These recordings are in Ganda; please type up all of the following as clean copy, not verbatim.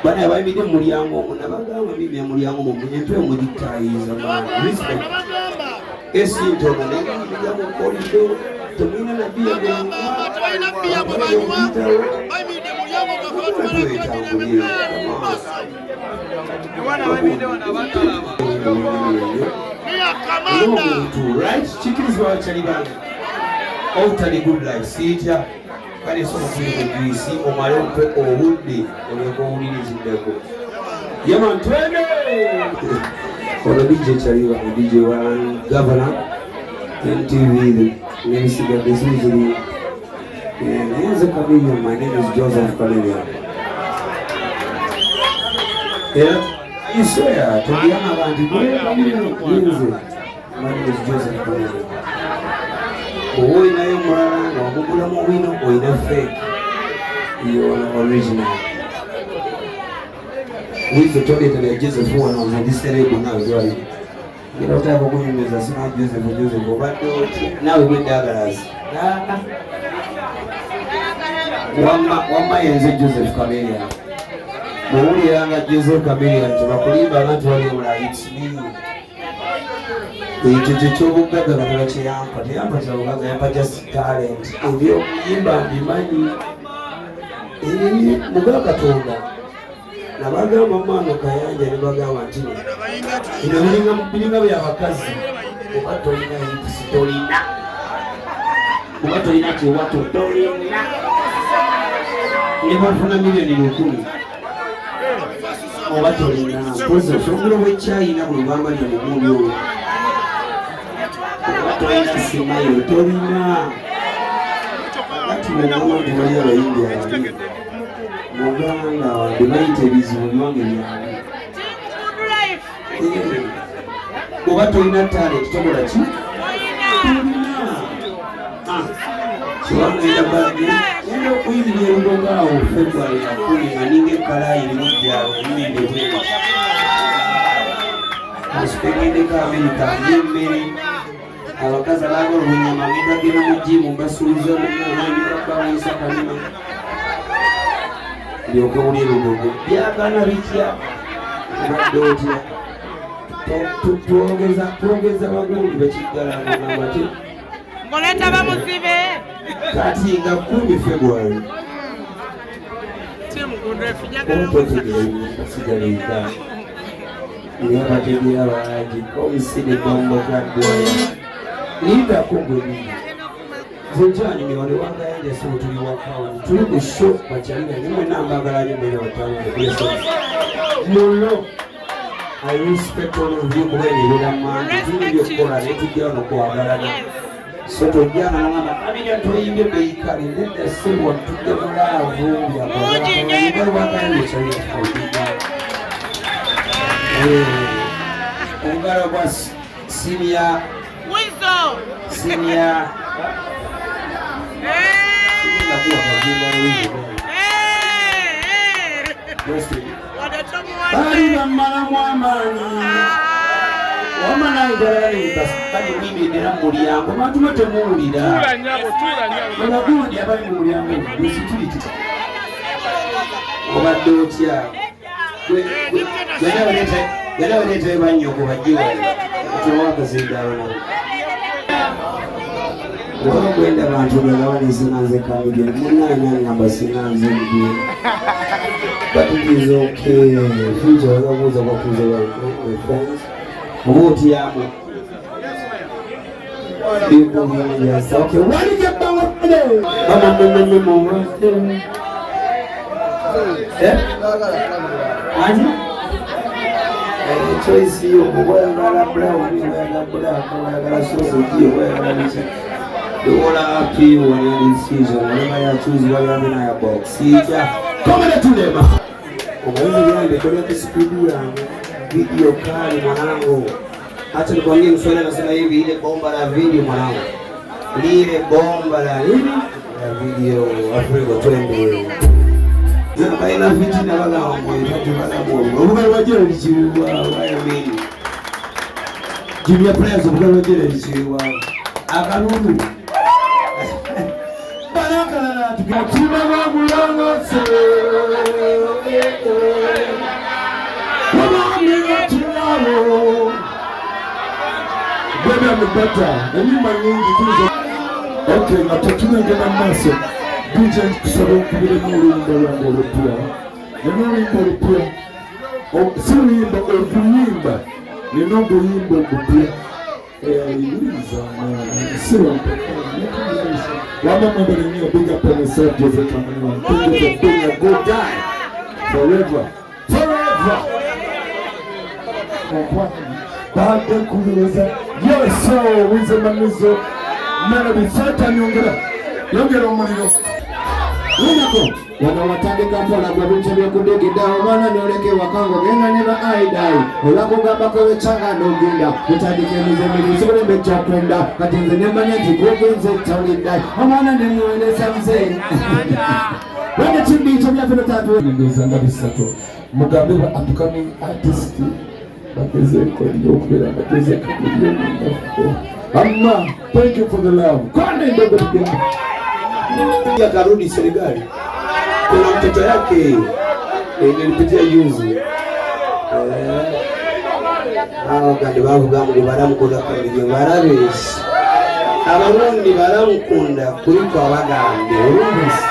Bana Abayimbi mulyango munabagamba bibi mulyango mu muntu omuditayiza man respect esinto n'ebijja mu kolido tomina na biya right chikirizo chalibanga outa the good life sija kale somo kuyisi omalompe obudde olw'okuwuliriziddeko yaman twende ono DJ Chaliba DJ wa Governor NTV n'ebisigadde ziri nayenze Chameleon. My name is Joseph Chameleon. I swear to the other one, my name is Joseph Chameleon. Oi na yo mwana wakugula mu wino oina fake you are original with the toilet and Joseph one on this celebrity now sorry you don't have a woman with a smart Joseph but now we went the others one yenze Joseph Chameleon muuli yanga Joseph Chameleon tubakulimba abantu wali mula it's me ekyo ky'obugagga katala kyeyampa teyampa kyabugagga yampa just talent ebyokuyimba mbimanyi mugala Katonda nabagamba maama Kayanja ne bagamba nti bino biringa byabakazi oba tolina hipusi tolina oba tolina kiwato tolina ne bafuna miliyoni 100 oba tolina mpozi osobola wekyayina buli lwamba lyo mumuli oyo tolina simayo tolina kati mugamba nti bali Abayimbi abali muganda wange bayita ebizibu byange byange oba tolina talent tokola ki kiwangenda bagi enda okuyimira ebirongaawo February 10 nga ninga ekalayi limujjawo nimindebwe asipegendeko Amerika yemmere abakazi abaagala olunyama ngenda mu jimu mbasuuliza bawisa kalima ndyoke wuli ebigogo byagana bitya obadde otya twogeza bagundi bakiggala ate ngoleeta bamuzibe kati nga 10 February sigaleka niyabategera baagi komiside bombogaddoya niyitako gwebiri zenjani miwone wangayanja sibo tuli wakawo tuli ku show bakyalina nimwe nambagalayo mbere watanga muno I respect all of you kuba ebirira mangi tuli byokukola netujja wano kwagalana so tojjanga nangamba Chameleon toyimbye beikali nedda sebo tujja mulaavu yakwagala Chameleon omugalo gwa senior bali bamala mwamaani wamanaigalayi bali mwimidira mu mulyango bantu batemuwulira abagundi abali mu mulyango security obadde otya yalawaleeta ebanyoko bajiwa tewakazindaalo Oba gwenda bantu bagawane sinanze Chameleon munana ngamba sinanze mbi but it is okay future wakabuza kwa kuza my friends muboti yabo people yes okay what did you power today mama aji choice yo mubwanga brown mubwanga black mubwanga sausage mubwanga the whole happy one in season. Whenever you choose what you have in your box. See it, come to them. When you speed video call mwanangu. Acha nikwambie Mswahili anasema hivi ile bomba la video mwanangu. Lile bomba la nini? La video Afrigo twende. Zaba ina fitina wala wangu tatu wala bomba. Ubuga wajira lichiwa waya mimi. Junior players ubuga wajira lichiwa. Akanunu. Baraka Okay, na tutunengera maso DJ kusaba okubira n'oluyimba lwange olupya nina oluyimba olupya si luyimba oluyimba nina oluyimba olupya Lisa big up on yourself, Joseph Chameleon. Thank you for being a good guy forever. Yes, so with Manizo, Melody, Satan Yongera Omuliro. Wanawatandika mpola kwa vitu vya kudigida Omana nioleke wakango Gena neva aidai Olakunga bako wechanga nogenda Utandike mizemili Sibule mecha kwenda Katinze nema nyati kugenze taulidai Omana nimuwele samze Wende chimbi chomya filo tatu Ndoza ngabi sato Mugabe wa upcoming artist Bakezeko Yokubela Bakezeko Amma, thank you for the love Kwane ndogo tigenda Karudi serikali kuna mtoto yake nilipitia juzi kandi bavuga ngo baramukunda kandi barabesha abarundi baramukunda kuliko abagambe urumvise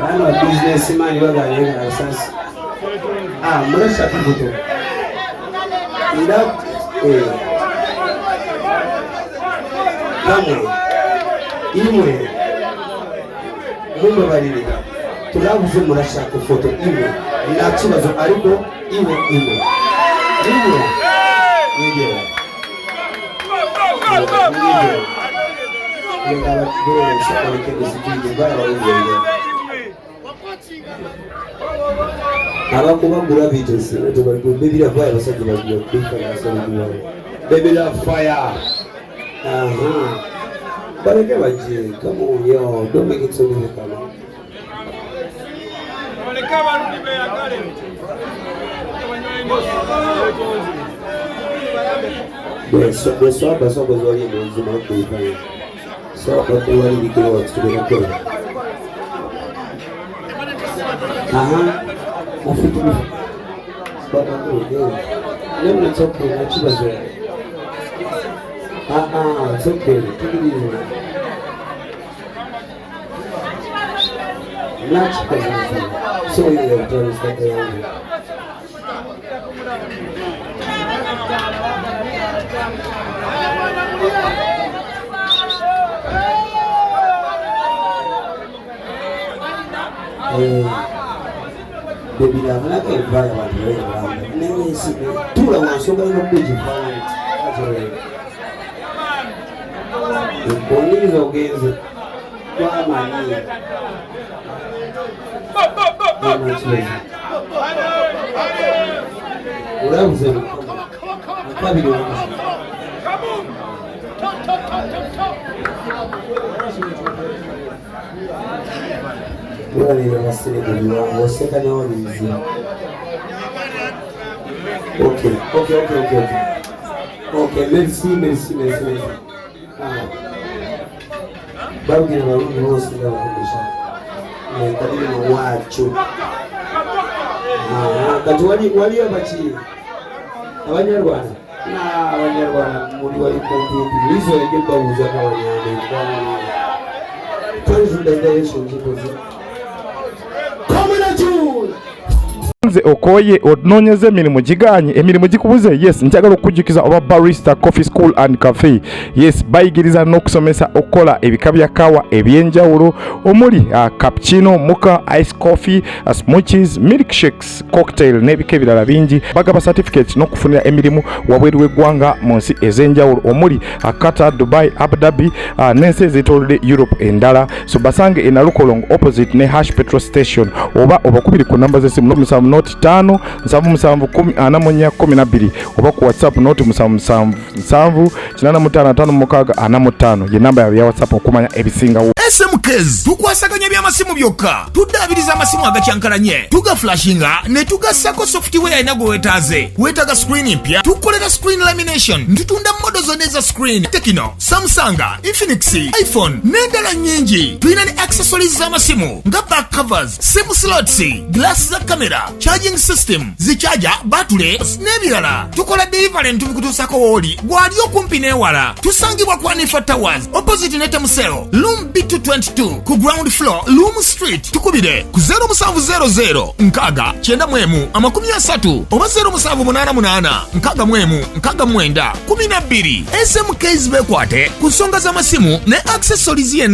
bana businessman baganye na sasa murashaka kuto nda kamwe imwe mumba bariri turavuze murashaka foto imwe nta kibazo ariko imwe yegera abakubagura bitose tubari ku bibira fire basajja bagiye kwikana asana bibira fire Bareke baje, come on, yo, don't make it so difficult. Besok bezori mwanzo mkufanya. So kwa wali dikiro tukio. Ufiki. Baba ndio. Leo natoka na chiba zoe. It's okay. Take it easy. Not so you have to respect the language. Baby, I'm not going to buy about the way around. Never see me. Two of us, so going to be different. Police ogeze kwa mani urabuze kabiri wale wasile kuliwa waseka na walizi okay merci Barugira barundi bose ndabakundisha kadiri mu wacu kati wali abachi abanyarwanda muri wali komputi bizo yake babuza n'abanyarwanda kwa tuzunda direction kipoze nze okoye ononyeze emirimu giganye emirimu gikubuze yes njagala okujjukiza oba barista coffee school and cafe yes bayigiriza n'okusomesa okukola ebika bya kawa ebyenjawulo omuli cappuccino mocha ice coffee smoothies milkshakes cocktail n'ebika ebirala bingi bagaba certificate n'okufunira emirimu wabweru w'eggwanga mu nsi ez'enjawulo omuli Qatar, Dubai, Abu Dhabi n'ensi ez'etoolodde Europe endala so basange e Nalukolongo opposite ne Hash petrol station oba obakubiri ku namba z'essimu note 5 777 10 42 oba ku WhatsApp note 777 855 ye namba ya WhatsApp okumanya ebisingawo. SMKs tukwasaganya by'amasimu byokka, tuddaabiriza amasimu agakyankalanye, tuga flashinga ne tugassako software ena gwe weetaaze. Weetaaga screen mpya, tukolera screen lamination, ntutunda modo zonna eza screen, Tekino, Samsung, Infinix, iPhone n'endala nnyingi. Tulina ne accessories z'amasimu nga back covers, sim slots, glass za camera, charging system, zichaja, battery n'ebirala. Tukola delivery ntubikutuusako wooli gwali okumpi n'ewala. Tusangibwa ku Anifa Towers opposite ne Temuseo, Room B222 ku ground floor, Loom Street. Tukubire ku 0700 nkaga 91 oba 0788 nkaga 12. SMKs bekwate ku nsonga z'amasimu ne accessories yenna.